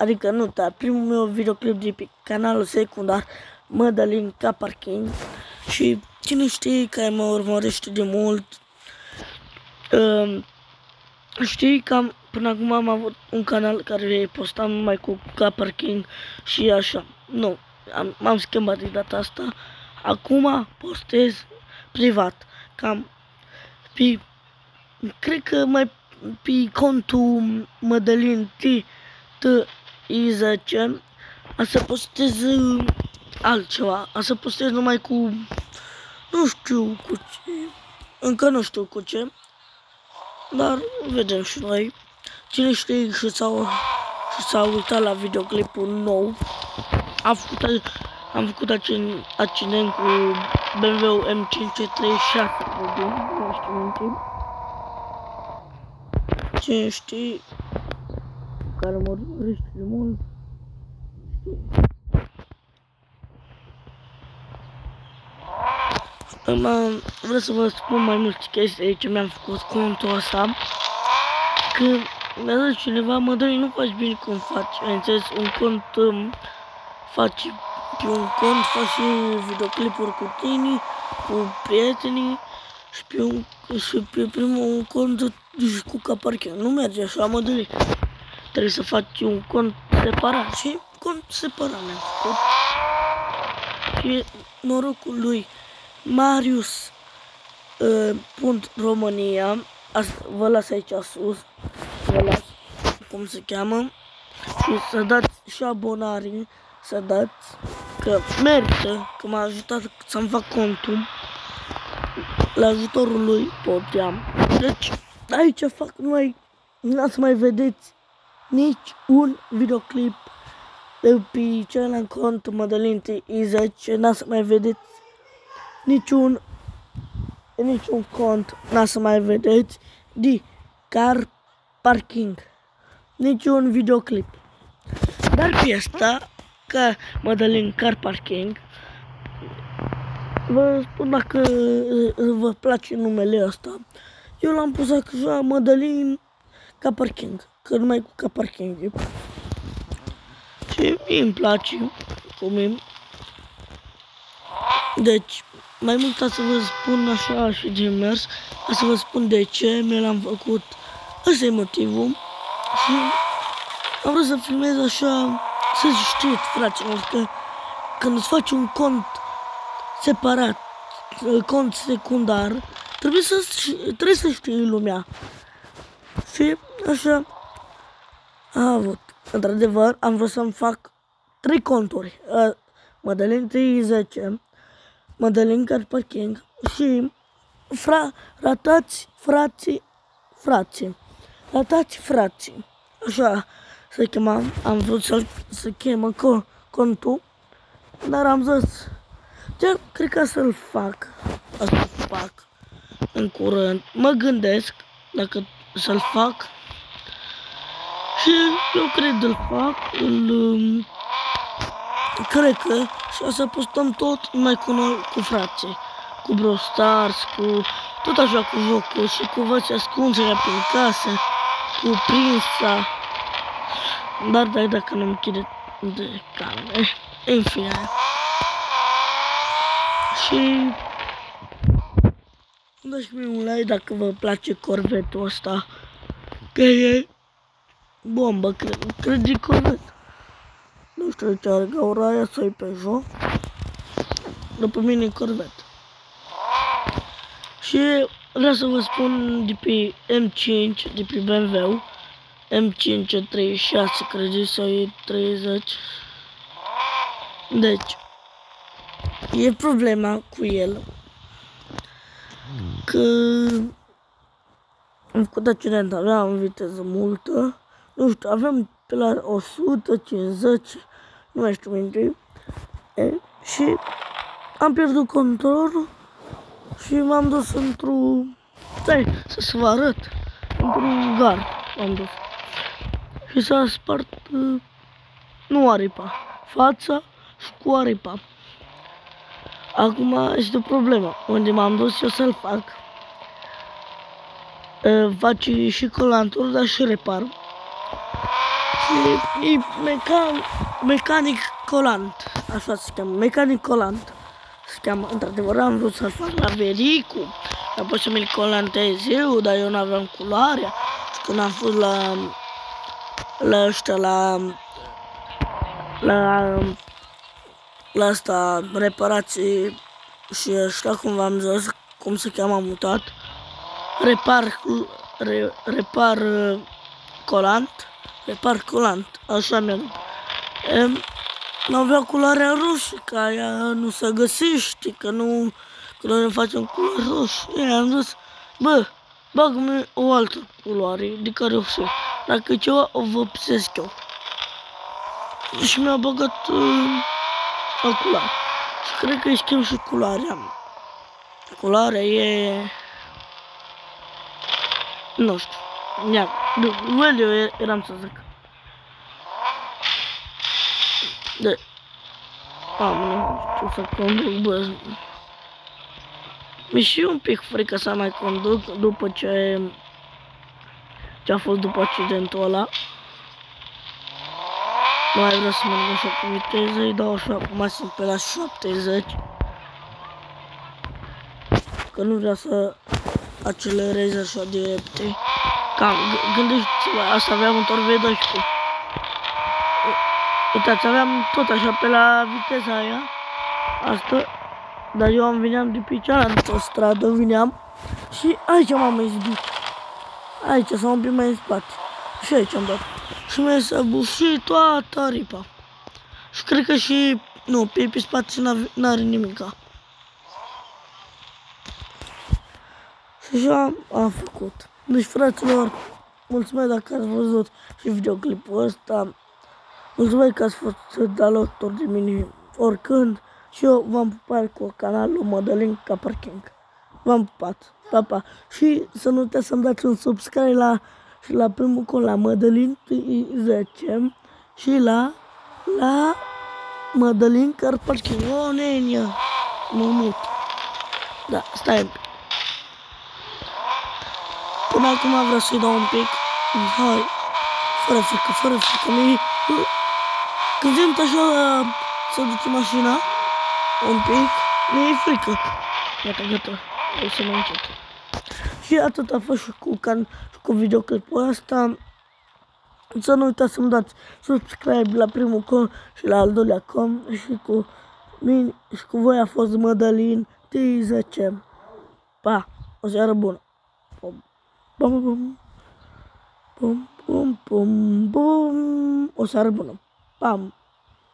adică nu, dar primul meu videoclip de pe canalul secundar, Mădălin Car Parking. Și cine știe care mă urmărește de mult, știi că până acum am avut un canal care postam numai cu car parking și așa. Nu, m-am schimbat de data asta. Acum postez privat. Cam pe, cred că mai pe contul Mădălin TI10 a să postez altceva. A să postez numai cu, nu știu cu ce, încă nu știu cu ce. Dar vedem și noi. Cine știe și s-a uitat la videoclipul nou. Am făcut accident cu BMW M536, nu știu minte. Cine știe, care mă urmărește de mult, vreau să vă spun mai multe chestii aici, mi-am făcut contul ăsta. Că mi-a zis cineva, Mădălin, nu faci bine cum faci. Ai înțeles, un cont faci pe un cont, faci videoclipuri cu tine, cu prietenii și pe primul cont cu car parking. Nu merge așa, Mădălin. Trebuie să faci un cont separat și cont separat mi-am făcut. Și norocul lui Marius .România, vă las aici sus, vă las cum se cheamă, și să dați și abonare, să dați, că merită, că m-a ajutat să-mi fac contul, la ajutorul lui Poteam. Deci aici fac numai, n-ați mai vedeți nici un videoclip de pe celălalt cont Mădălin TI10, n-ați mai vedeți niciun cont, n-ați să mai vedeți de car parking, niciun videoclip. Dar pe asta, ca Mădălin Car Parking, vă spun dacă vă place numele ăsta. Eu l-am pus așa, Mădălin Car Parking, că numai cu car parking. Și mie îmi place cum e. Deci, mai mult ca să vă spun așa și de mers, ca să vă spun de ce mi l-am făcut. Ăsta e motivul. Și am vrut să filmez așa, să știți, fraților, că când îți faci un cont separat, cont secundar, trebuie să știi lumea. Și așa a avut. Într-adevăr, am vrut să-mi fac 3 conturi. Mădălin TI10, Mădălin Car Parking și ratați frații. Așa se chema, am vrut să chemă contul, dar am zis, cred că să-l fac în curând. Mă gândesc dacă să-l fac și eu cred îl fac, cred că și o să postăm tot numai cu noi, cu frații, cu Brawl Stars, cu tot așa cu jocuri și cu văți ascungerea prin casă, cu prința, dar dacă nu-mi închide de camere, în fine. Și dați-mi un like dacă vă place Corvetul ăsta, că e bombă, cred e Corvet. Nu știu ce are gaura aia sau e Peugeot. După mine e Corvet. Și vreau să vă spun de pe M5, de pe BMW, M5 36, cred sau e 30. Deci, e problema cu el, că am făcut accident, aveam viteză multă, nu știu, aveam pe la 150, nu mai știu minte, și am pierdut controlul și m-am dus într-un, să vă arăt, într-un gard m-am dus și s-a spart, nu aripa, fața și cu aripa. Acum este o problemă, unde m-am dus eu să-l fac, face și colantul, dar și repar. Și e mecanic colant, așa se cheamă, mecanic colant. Se cheamă, într-adevăr, am vrut să-l fac la Vericu, apoi să mi-l colantez eu, dar eu nu aveam culoarea. Și când am fost la ăștia, la asta, reparații și ăștia, cum v-am zis, cum se cheamă, am mutat, repar colant, așa mi-am. Nu avea culoarea roșie, că aia nu se găsește, că noi ne facem culoare roșie. Am zis, bă, bag-mi o altă culoare de care o să, dacă ceva o vopsesc eu. Și mi-a băgat o culoare. Și cred că îi schimb și culoarea. Culoarea e... nu știu. Ia, eu eram să zic. De... nu știu să conduc, bă. Mi-e și un pic frică să mai conduc după ce a fost după accidentul ăla. Nu mai vreau să merg așa cu viteză, îi dau așa, acum sunt pe la 70. Că nu vreau să accelerez așa de repede. Cam, gândește-vă, asta aveam motor V12. Uitați, aveam tot așa pe la viteza aia, asta, dar eu veneam de pe cealaltă stradă, și aici m-am izbit. Aici, s-am un pic mai în spate. Și aici am dat. Și mi-a săbușit toată aripa. Și cred că și, nu, pe spate n-are nimica. Și așa am făcut. Deci, fraților, mulțumesc dacă ați văzut și videoclipul ăsta. Mulțumesc că ați fost alături de mine oricând. Și eu v-am pupat cu canalul Mădălin ca Parking. V-am pupat. Pa, pa. Și să nu uitați să-mi dați un subscribe la primul cont la Mădălin 10 și la Mădălin car Parking. O, nenia. Mă mut. Da, stai un pic. Până acum vreau să-i dau un pic. Hai. Fără frică. Când simt așa să duce mașina un pic, mi-e frică. Gata. O să mă încet. Și atât a fost și cu videoclipul ăsta. Să nu uitați să-mi dați subscribe la primul cont și la al doilea cont. Și cu mine și cu voi a fost Mădălin T10. Pa! O seară bună! Bum. O seară bună! Pam!